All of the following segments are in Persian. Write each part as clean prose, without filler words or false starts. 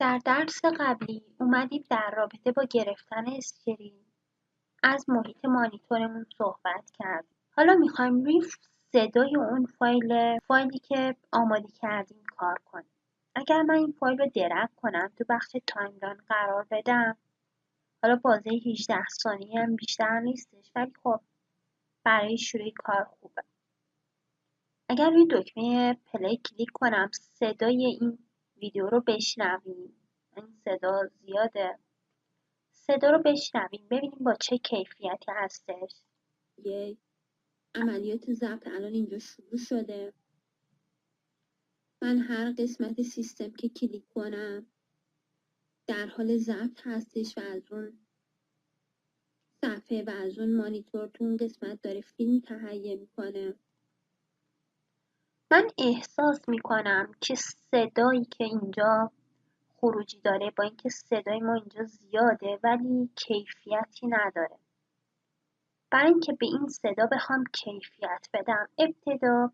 در درس قبلی اومدیم در رابطه با گرفتن اسکرین از محیط مانیتورمون صحبت کردیم. حالا میخوایم روی صدای اون فایلی که آماده کردیم کار کنیم. اگر من این فایل رو درگ کنم تو بخش تایملاین قرار بدم، حالا بازه 18 ثانیه هم بیشتر نیستش، ولی خب برای شروع کار خوبه. اگر روی دکمه پلی کلیک کنم صدای این ویدیو رو بشنویم، این صدا زیاده، صدا رو بشنویم ببینیم با چه کیفیتی هستش. عملیات ضبط الان اینجا شروع شده. من هر قسمت سیستم که کلیک کنم در حال ضبط هستش و از اون صفحه و از اون مانیتور تو اون قسمت داره فیلم تهیه میکنه. من احساس میکنم که صدایی که اینجا خروجی داره با اینکه صدای ما اینجا زیاده ولی کیفیتی نداره. برای اینکه به این صدا بخوام کیفیت بدم، ابتدا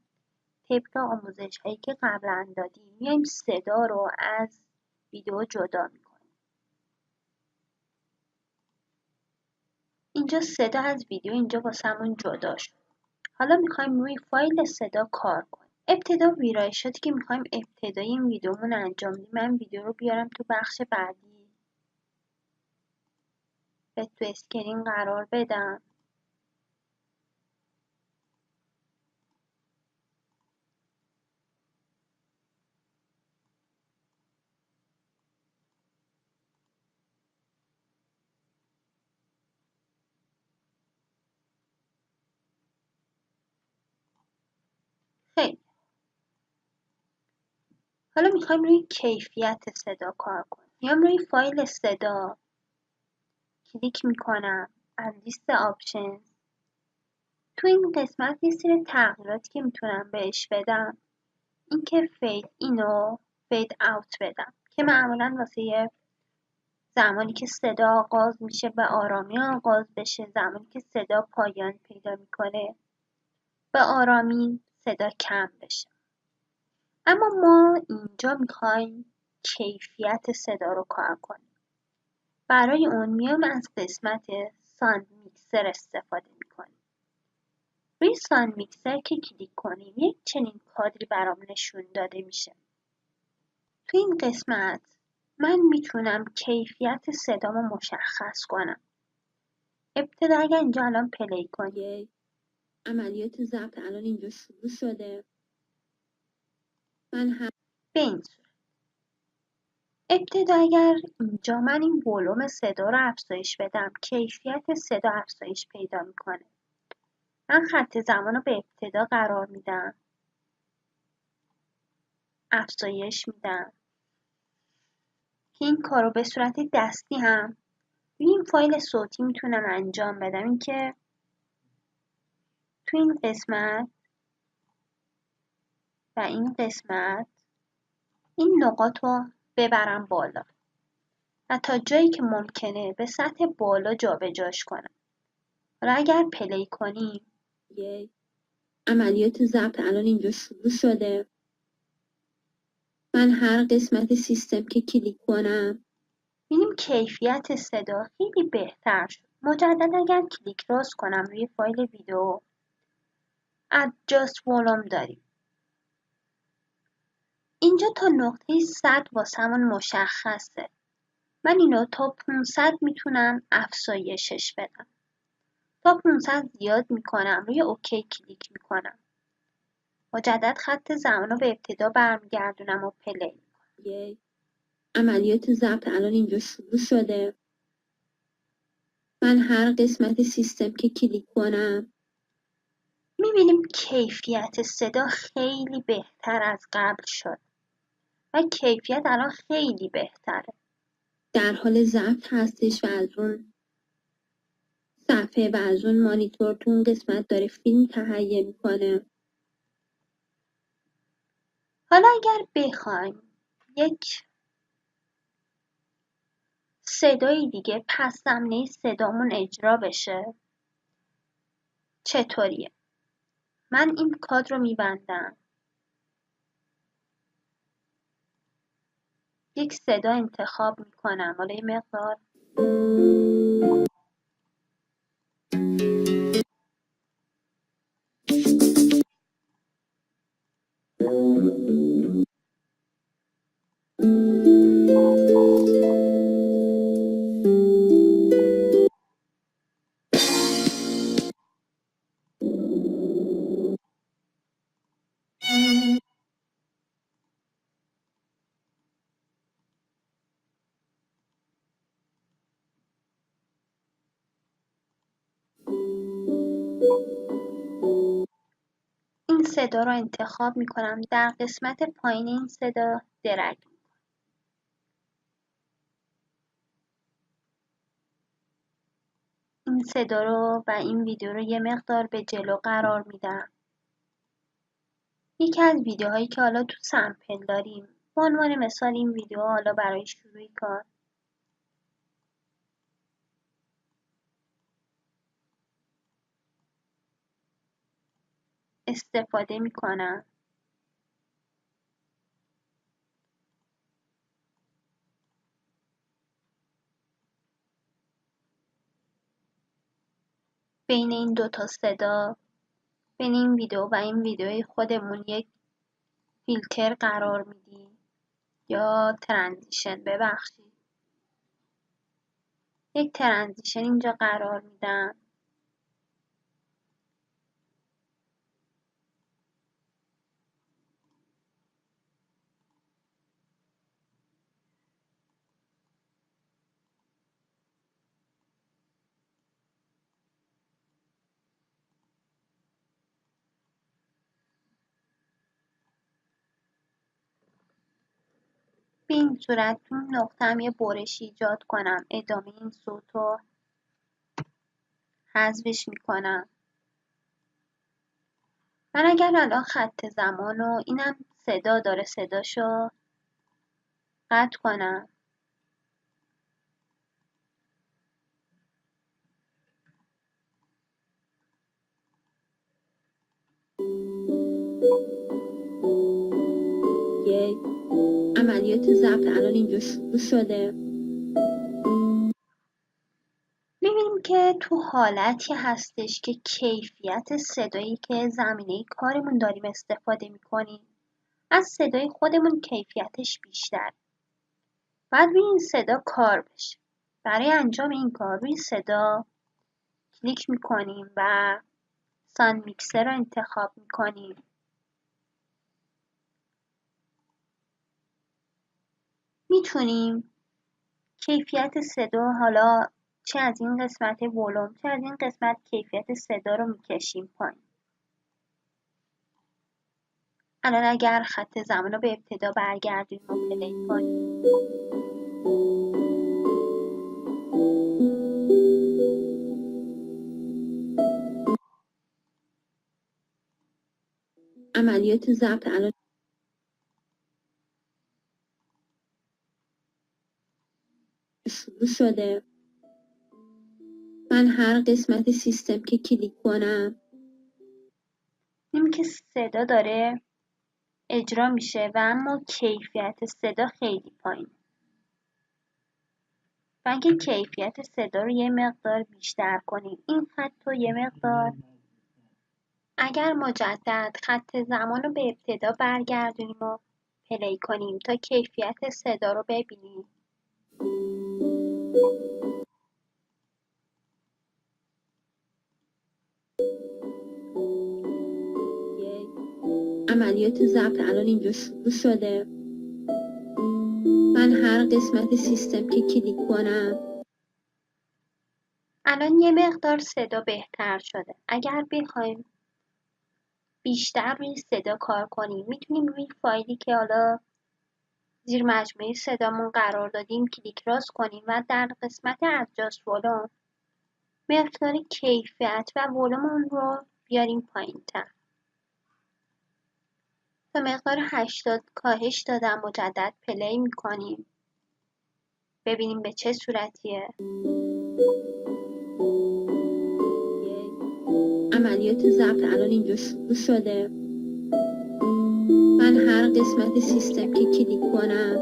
طبق آموزش هایی که قبلا دادیم میایم صدا رو از ویدیو جدا میکنیم. اینجا صدا از ویدیو اینجا واسمون جدا شد. حالا میخوایم روی فایل صدا کار کنیم. ابتدا ویرایشاتی که میخوایم ابتدای این ویدیومون انجام بدیم، من ویدیو رو بیارم تو بخش بعدی، به تو اسکرین قرار بدم. خیلی. حالا میخوایم روی کیفیت صدا کار کنیم. میام روی فایل صدا کلیک میکنم، از لیست آپشن تو این قسمت یه سری تغییراتی که میتونم بهش بدم، این که فید اینو فید اوت بدم که معمولا واسه زمانی که صدا آغاز میشه به آرامی آغاز بشه، زمانی که صدا پایان پیدا میکنه به آرامی صدا کم بشه. اما ما اینجا میخوایم کیفیت صدا رو کار کنیم. برای اون میام از قسمت ساند میکسر استفاده میکنیم. روی ساند میکسر که کلیک کنیم یک چنین کادری برام نشون داده میشه. تو این قسمت من میتونم کیفیت صدامو مشخص کنم. ابتدا اگر اینجا الان پلی کنیم، عملیات ضبط الان اینجا شروع شده. من هم به این صورت. ابتدا اگر اینجا من این ولوم صدا رو افزایش بدم، کیفیت صدا افزایش پیدا میکنه. من خط زمان رو به ابتدا قرار میدم، افزایش میدم که این کار رو به صورت دستی هم روی این فایل صوتی میتونم انجام بدم. این که تو این قسمت و این قسمت این نقاط رو ببرم بالا و تا جایی که ممکنه به سطح بالا جابجاش کنم. حالا اگر پلی کنیم، عملیات ضبط الان اینجا شروع شده. من هر قسمت سیستم که کلیک کنم ببینیم کیفیت صدا خیلی بهتر شد. مجدد اگر کلیک راست کنم روی فایل ویدیو، adjust volume داریم. اینجا تا نقطه 100 واسمون مشخصه. من اینو تا 500 میتونم افزایشش بدم. تا 500 زیاد میکنم، روی اوکی کلیک میکنم. مجدد خط زمان رو به ابتدا برمیگردونم و پلی میکنم. عملیات ضبط الان اینجا شروع شده. من هر قسمت سیستم که کلیک کنم میبینیم کیفیت صدا خیلی بهتر از قبل شد و کیفیت الان خیلی بهتره. در حال ضبط هستش و از اون صفحه و از اون مانیتور تو اون قسمت داره فیلم تهیه میکنه. حالا اگر بخوایم یک صدای دیگه پس زمینه صدامون اجرا بشه چطوریه؟ من این کادر رو میبندم، یک صدا انتخاب میکنم. حالا یه مقدار این صدا رو انتخاب میکنم. در قسمت پایین این صدا درگ. این صدا رو و این ویدیو رو یه مقدار به جلو قرار میدم. یکی از ویدیوهایی که حالا تو سمپل داریم، به عنوان مثال این ویدیو حالا برای شروع کار استفاده میکنم. بین این دوتا صدا، بین این ویدیو و این ویدیوی خودمون یک فیلتر قرار میدیم یا ترانزیشن، ببخشید یک ترانزیشن اینجا قرار میدم. به این صورت تو نقطه هم یه برش ایجاد کنم. ادامه این صوت رو حذفش میکنم. من اگر الان خط زمان و اینم صدا داره، صداشو قطع کنم. یک عملیات ضبط الان اینجا شروع شده. می‌بینیم که تو حالتی هستش که کیفیت صدایی که زمینه کارمون داریم استفاده می‌کنیم از صدای خودمون کیفیتش بیشتر. بعد روی این صدا کار بشه. برای انجام این کار روی صدا کلیک می‌کنیم و ساند میکسر رو انتخاب می‌کنیم. میتونیم کیفیت صدا، حالا چه از این قسمت ولوم چه از این قسمت، کیفیت صدا رو میکشیم پایین. الان اگر خط زمان رو به ابتدا برگردیم و پلی کنیم، عملیات ضبط الان شروع شده. من هر قسمت سیستم که کلیک کنم می‌بینیم که صدا داره اجرا میشه و اما کیفیت صدا خیلی پایین. و اگه کیفیت صدا رو یه مقدار بیشتر کنیم، این خط رو یه مقدار، اگر مجدد خط زمان رو به ابتدا برگردونیم و پلی کنیم تا کیفیت صدا رو ببینیم، عملیات ضبط الان اینجا شروع شده. من هر قسمت سیستم که کلیک کنم الان یه مقدار صدا بهتر شده. اگر بخوایم بیشتر روی صدا کار کنیم، میتونیم روی فایلی که حالا زیر مجموعه صدامون قرار دادیم کلیک راست کنیم و در قسمت ادجاست ولوم مقدار کیفیت و ولوم رو بیاریم پایین‌تر. تا مقدار 80 کاهش دادم. مجدد پلی میکنیم ببینیم به چه صورتیه. عملیات ضبط الان اینجا شروع شده. من هر قسمت سیستم که کلیک کنم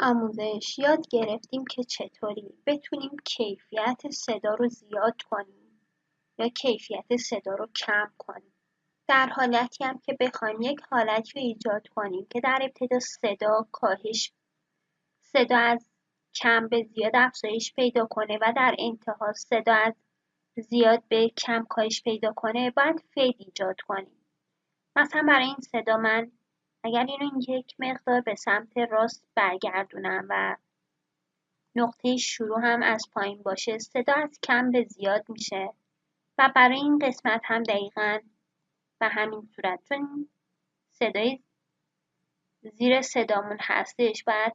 آموزش یاد گرفتیم که چطوری بتونیم کیفیت صدا رو زیاد کنیم یا کیفیت صدا رو کم کنیم. در حالتی هم که بخوایم یک حالتی رو ایجاد کنیم که در ابتدا صدا از کم به زیاد افزایش پیدا کنه و در انتها صدا از زیاد به کم کاهش پیدا کنه، باید فید ایجاد کنیم. مثلا برای این صدا من اگر اینو یک مقدار به سمت راست برگردونم و نقطه شروع هم از پایین باشه، صدا از کم به زیاد میشه و برای این قسمت هم دقیقاً به همین صورت، چون صدای زیر صدامون هستش باید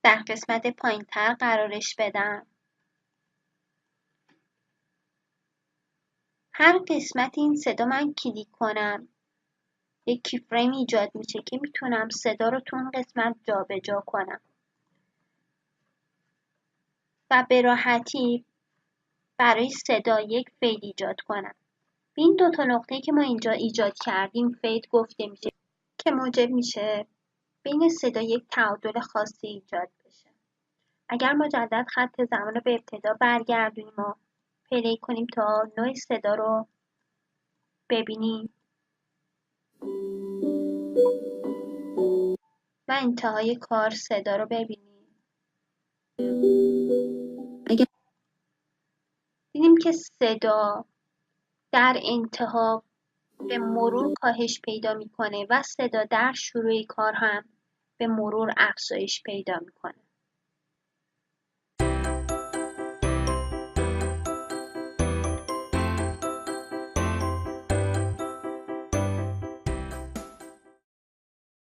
در قسمت پایین‌تر قرارش بدم. هر قسمت این صدا من کلیک کنم یک کیفریم ایجاد میشه که میتونم صدا رو تو اون قسمت جابجا کنم و به راحتی برای صدا یک فید ایجاد کنم. این دو تا نقطه‌ای که ما اینجا ایجاد کردیم فید گفته میشه که موجب میشه بین صدا یک تعادل خاصی ایجاد بشه. اگر مجدد خط زمان رو به ابتدا برگردونیم و پلی کنیم تا نوع صدا رو ببینیم و انتهای کار صدا رو ببینیم، دیدیم که صدا در انتها به مرور کاهش پیدا میکنه و صدا در شروع کار هم به مرور افزایش پیدا میکنه.